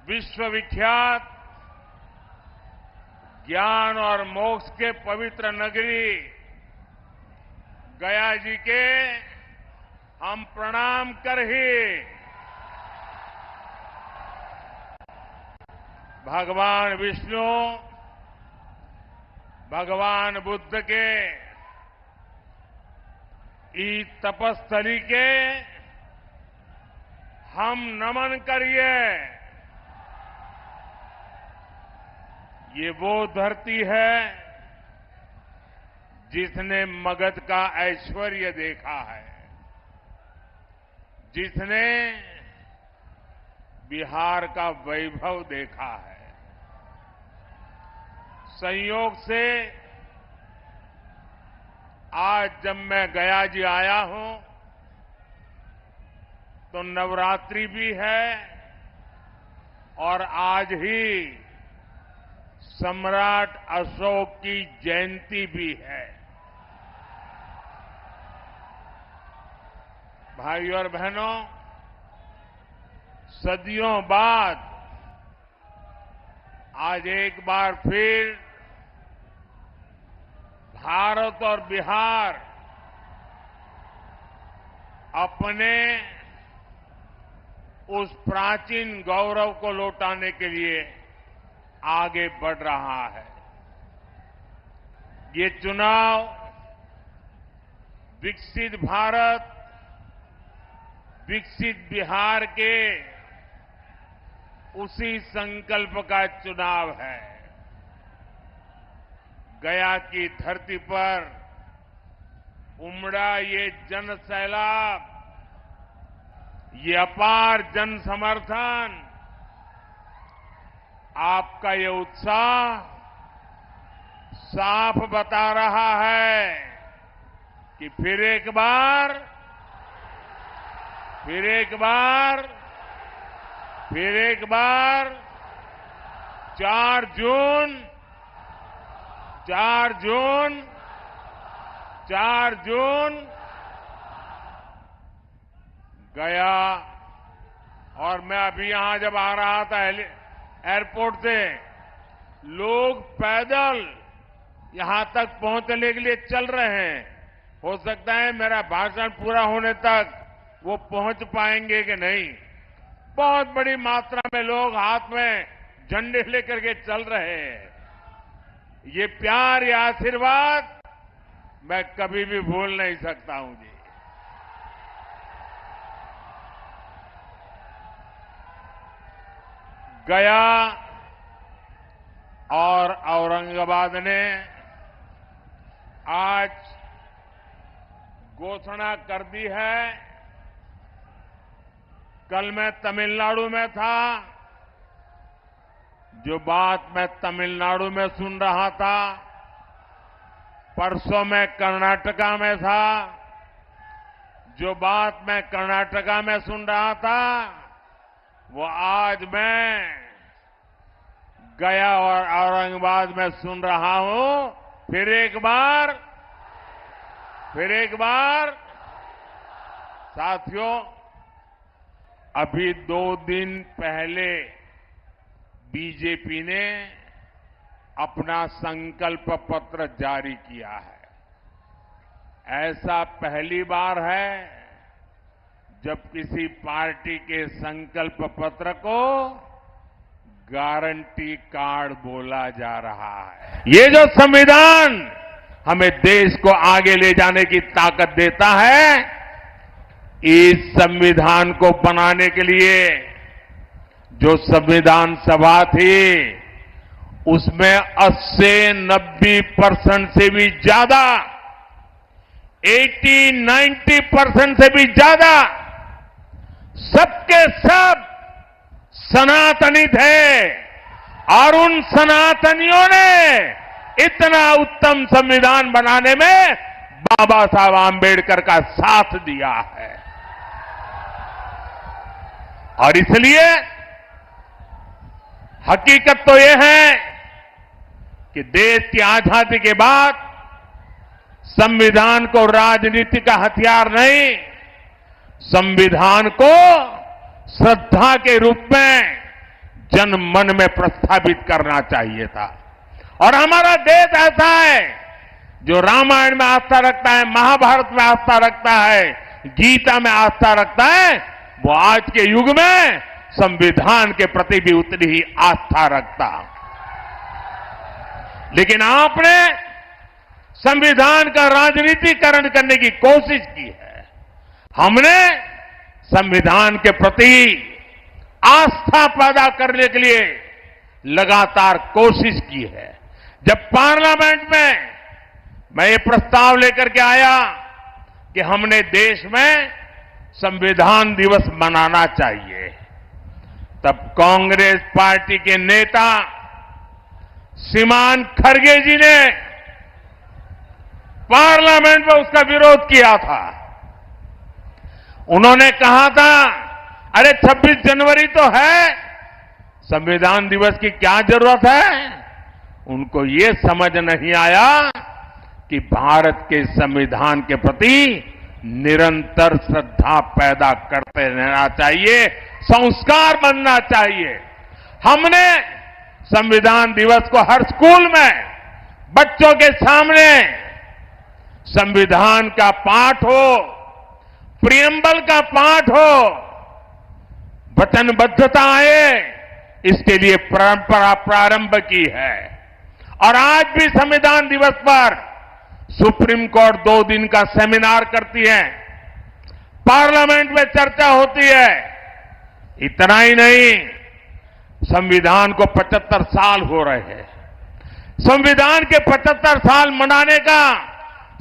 विश्वविख्यात ज्ञान और मोक्ष के पवित्र नगरी गया जी के हम प्रणाम कर ही भगवान विष्णु, भगवान बुद्ध के इस तपस्थली के हम नमन करिए। ये वो धरती है जिसने मगध का ऐश्वर्य देखा है, जिसने बिहार का वैभव देखा है। संयोग से आज जब मैं गया जी आया हूं तो नवरात्रि भी है और आज ही सम्राट अशोक की जयंती भी है। भाइयों और बहनों, सदियों बाद आज एक बार फिर भारत और बिहार अपने उस प्राचीन गौरव को लौटाने के लिए आगे बढ़ रहा है। ये चुनाव विकसित भारत, विकसित बिहार के उसी संकल्प का चुनाव है। गया की धरती पर उमड़ा ये जन सैलाब, ये अपार जन समर्थन, आपका ये उत्साह साफ बता रहा है कि फिर एक बार 4 जून गया। और मैं अभी यहां जब आ रहा था एयरपोर्ट से, लोग पैदल यहां तक पहुंचने के लिए चल रहे हैं। हो सकता है मेरा भाषण पूरा होने तक वो पहुंच पाएंगे कि नहीं। बहुत बड़ी मात्रा में लोग हाथ में झंडे लेकर के चल रहे हैं। ये प्यार, ये आशीर्वाद मैं कभी भी भूल नहीं सकता हूं जी। गया और औरंगाबाद ने आज घोषणा कर दी है। कल मैं तमिलनाडु में था, जो बात मैं तमिलनाडु में सुन रहा था, परसों मैं कर्नाटका में था, जो बात मैं कर्नाटका में सुन रहा था, वो आज मैं गया और औरंगाबाद में सुन रहा हूं। फिर एक बार साथियों, अभी 2 दिन पहले बीजेपी ने अपना संकल्प पत्र जारी किया है। ऐसा पहली बार है जब किसी पार्टी के संकल्प पत्र को गारंटी कार्ड बोला जा रहा है। ये जो संविधान हमें देश को आगे ले जाने की ताकत देता है, इस संविधान को बनाने के लिए जो संविधान सभा थी, उसमें 80-90% से भी ज्यादा, 80-90% से भी ज्यादा सबके सब सनातनी थे। और उन सनातनियों ने इतना उत्तम संविधान बनाने में बाबा साहब आंबेडकर का साथ दिया है। और इसलिए हकीकत तो यह है कि देश की आजादी के बाद संविधान को राजनीति का हथियार नहीं, संविधान को श्रद्धा के रूप में, जन मन में प्रस्थापित करना चाहिए था। और हमारा देश ऐसा है जो रामायण में आस्था रखता है, महाभारत में आस्था रखता है, गीता में आस्था रखता है, वो आज के युग में संविधान के प्रति भी उतनी ही आस्था रखता। लेकिन आपने संविधान का राजनीतिकरण करने की कोशिश की है। हमने संविधान के प्रति आस्था पैदा करने के लिए लगातार कोशिश की है। जब पार्लियामेंट में मैं ये प्रस्ताव लेकर के आया कि हमने देश में संविधान दिवस मनाना चाहिए, तब कांग्रेस पार्टी के नेता श्रीमान खड़गे जी ने पार्लियामेंट में उसका विरोध किया था। उन्होंने कहा था, अरे 26 जनवरी तो है, संविधान दिवस की क्या जरूरत है। उनको ये समझ नहीं आया कि भारत के संविधान के प्रति निरंतर श्रद्धा पैदा करते रहना चाहिए, संस्कार बनना चाहिए। हमने संविधान दिवस को हर स्कूल में बच्चों के सामने संविधान का पाठ हो, प्रियम्बल का पाठ हो, वचनबद्धता आए, इसके लिए परंपरा प्रारंभ की है। और आज भी संविधान दिवस पर सुप्रीम कोर्ट 2 दिन का सेमिनार करती है, पार्लियामेंट में चर्चा होती है। इतना ही नहीं, संविधान को 75 साल हो रहे हैं। संविधान के 75 साल मनाने का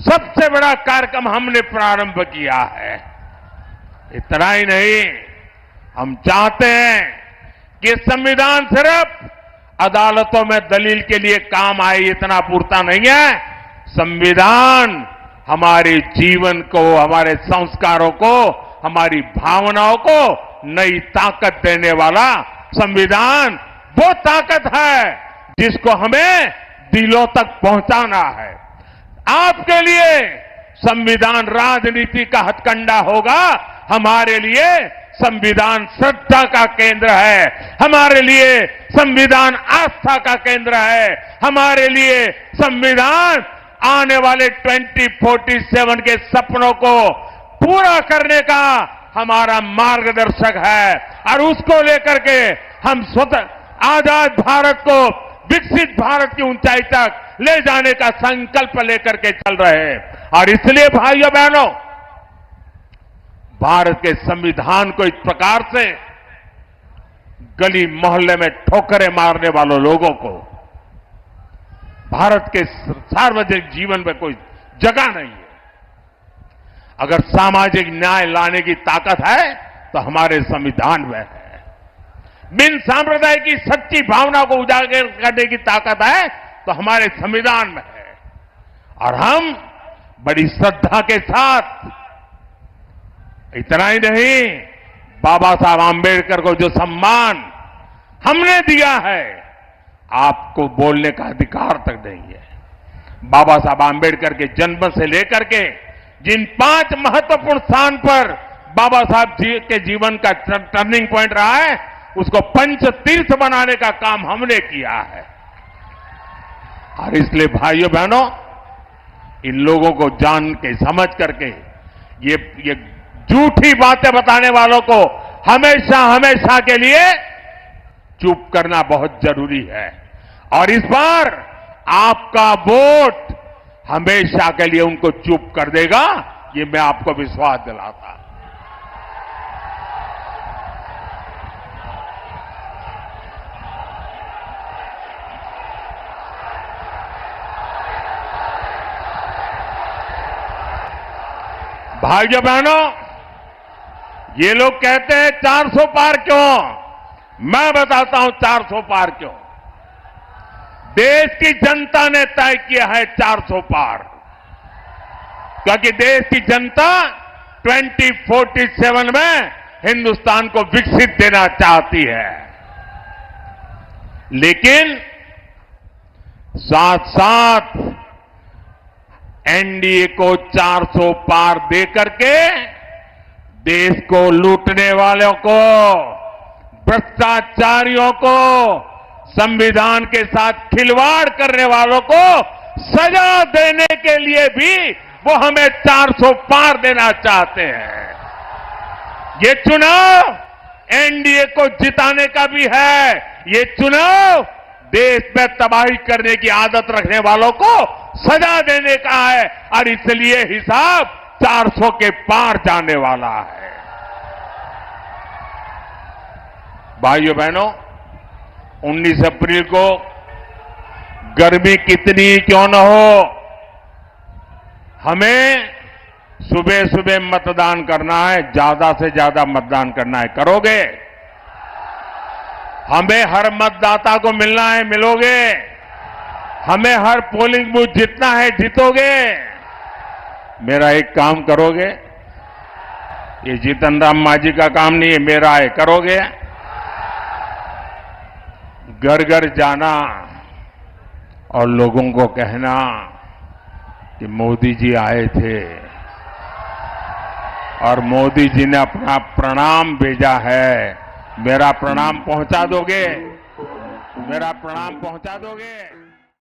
सबसे बड़ा कार्यक्रम हमने प्रारंभ किया है। इतना ही नहीं, हम चाहते हैं कि संविधान सिर्फ अदालतों में दलील के लिए काम आए, इतना पूरता नहीं है। संविधान हमारे जीवन को, हमारे संस्कारों को, हमारी भावनाओं को नई ताकत देने वाला संविधान वो ताकत है जिसको हमें दिलों तक पहुंचाना है। आपके लिए संविधान राजनीति का हथकंडा होगा, हमारे लिए संविधान श्रद्धा का केंद्र है, हमारे लिए संविधान आस्था का केंद्र है, हमारे लिए संविधान आने वाले 2047 के सपनों को पूरा करने का हमारा मार्गदर्शक है। और उसको लेकर के हम स्वतः आजाद भारत को विकसित भारत की ऊंचाई तक ले जाने का संकल्प लेकर के चल रहे हैं। और इसलिए भाइयों बहनों, भारत के संविधान को इस प्रकार से गली मोहल्ले में ठोकरें मारने वालों लोगों को भारत के सार्वजनिक जीवन में कोई जगह नहीं है। अगर सामाजिक न्याय लाने की ताकत है तो हमारे संविधान में है। बिन सांप्रदाय की सच्ची भावना को उजागर करने की ताकत है तो हमारे संविधान में है। और हम बड़ी श्रद्धा के साथ, इतना ही नहीं, बाबा साहब आंबेडकर को जो सम्मान हमने दिया है, आपको बोलने का अधिकार तक नहीं है। बाबा साहब आंबेडकर के जन्म से लेकर के जिन 5 महत्वपूर्ण स्थान पर बाबा साहब जी के जीवन का टर्निंग पॉइंट रहा है, उसको पंच तीर्थ बनाने का काम हमने किया है। और इसलिए भाइयों बहनों, इन लोगों को जान के समझ करके ये झूठी बातें बताने वालों को हमेशा हमेशा के लिए चुप करना बहुत जरूरी है। और इस बार आपका वोट हमेशा के लिए उनको चुप कर देगा, ये मैं आपको विश्वास दिलाता। भाइयों बहनों, ये लोग कहते हैं 400 पार क्यों? मैं बताता हूं 400 पार क्यों। देश की जनता ने तय किया है 400 पार, क्योंकि देश की जनता 2047 में हिंदुस्तान को विकसित देना चाहती है। लेकिन साथ साथ एनडीए को 400 पार देकर के देश को लूटने वालों को, भ्रष्टाचारियों को, संविधान के साथ खिलवाड़ करने वालों को सजा देने के लिए भी वो हमें 400 पार देना चाहते हैं। ये चुनाव एनडीए को जिताने का भी है। ये चुनाव देश में तबाही करने की आदत रखने वालों को सजा देने का है और इसलिए हिसाब 400 के पार जाने वाला है। भाइयों बहनों, 19 अप्रैल को गर्मी कितनी क्यों न हो, हमें सुबह सुबह मतदान करना है, ज्यादा से ज्यादा मतदान करना है। करोगे? हमें हर मतदाता को मिलना है, मिलोगे? हमें हर पोलिंग बूथ जीतना है, जीतोगे? मेरा एक काम करोगे? ये जीतन राम मांझी का काम नहीं है, मेरा है, करोगे? घर घर जाना और लोगों को कहना कि मोदी जी आए थे और मोदी जी ने अपना प्रणाम भेजा है। मेरा प्रणाम पहुंचा दोगे? मेरा प्रणाम पहुंचा दोगे?